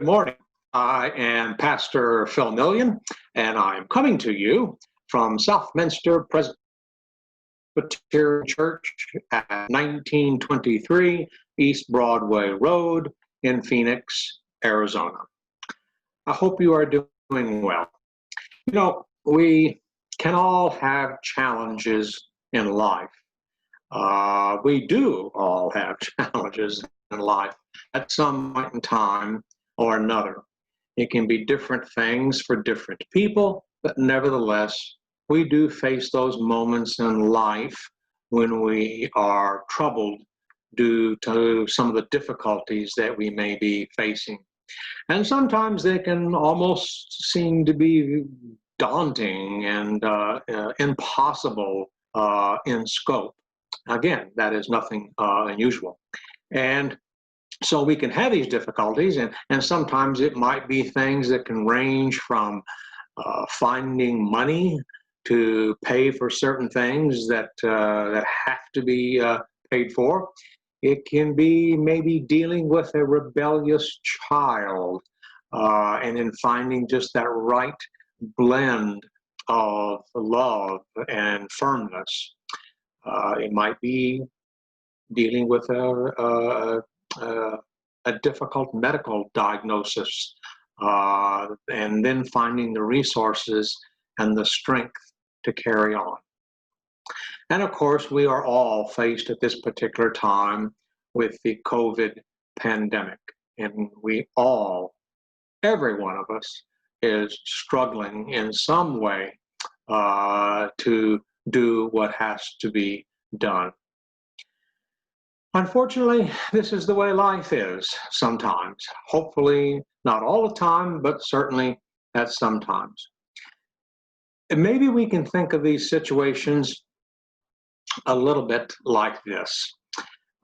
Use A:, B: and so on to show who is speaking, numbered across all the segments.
A: morning. I am Pastor Phil Millian, and I'm coming to you from Southminster Presbyterian Church at 1923 East Broadway Road in Phoenix, Arizona. I hope you are doing well. You know, we can all have challenges in life. We do all have challenges in life at some point in time or another. It can be different things for different people, but nevertheless, we do face those moments in life when we are troubled due to some of the difficulties that we may be facing. And sometimes they can almost seem to be daunting and impossible in scope. Again, that is nothing unusual. And so we can have these difficulties, and sometimes it might be things that can range from finding money to pay for certain things that have to be paid for. It can be maybe dealing with a rebellious child and in finding just that right blend of love and firmness. It might be dealing with a difficult medical diagnosis and then finding the resources and the strength to carry on. And of course, we are all faced at this particular time with the COVID pandemic. And we all, every one of us, is struggling in some way to do what has to be done. Unfortunately, this is the way life is sometimes. Hopefully, not all the time, but certainly at some times. And maybe we can think of these situations a little bit like this.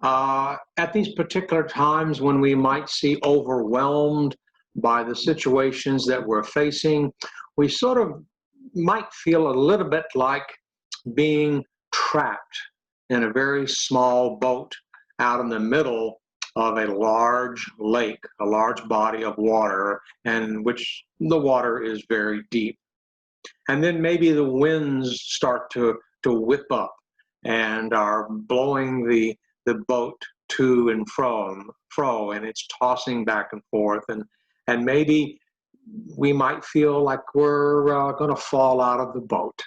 A: At these particular times when we might see overwhelmed by the situations that we're facing, we sort of might feel a little bit like being trapped in a very small boat out in the middle of a large lake, a large body of water, and which the water is very deep. And then maybe the winds start to whip up and are blowing the boat to and fro, and it's tossing back and forth, and maybe we might feel like we're going to fall out of the boat,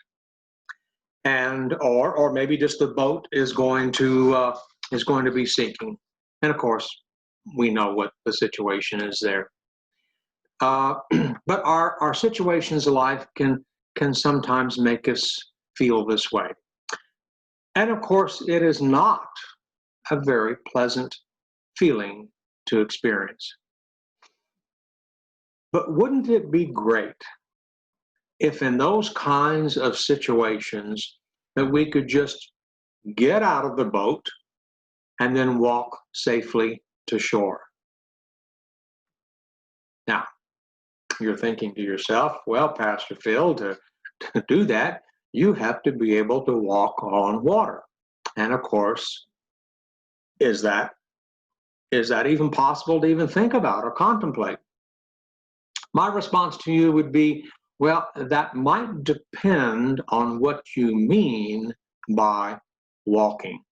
A: and or maybe just the boat is going to be sinking. And of course, we know what the situation is there. But our situations in life can sometimes make us feel this way. And of course, it is not a very pleasant feeling to experience. But wouldn't it be great if in those kinds of situations that we could just get out of the boat and then walk safely to shore? Now, you're thinking to yourself, well, Pastor Phil, to do that, you have to be able to walk on water. And of course, is that even possible to even think about or contemplate? My response to you would be, well, that might depend on what you mean by walking.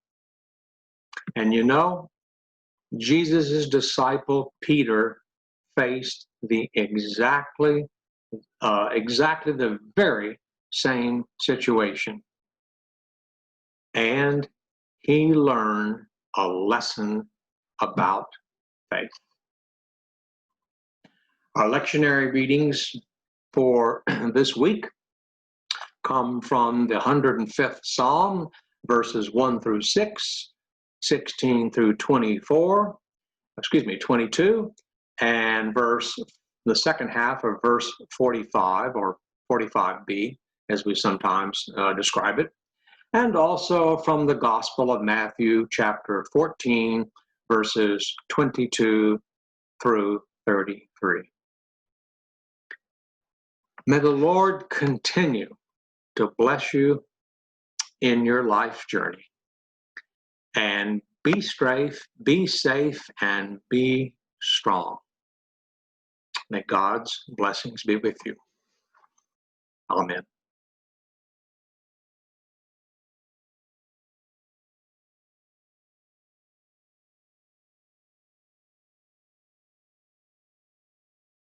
A: And you know, Jesus' disciple Peter faced the exactly the very same situation. And he learned a lesson about faith. Our lectionary readings for this week come from the 105th Psalm, verses 1 through 6, 16 through 22, and the second half of verse 45, or 45b, as we sometimes describe it, and also from the Gospel of Matthew, chapter 14, verses 22 through 33. May the Lord continue to bless you in your life journey. And be safe, and be strong. May God's blessings be with you. Amen.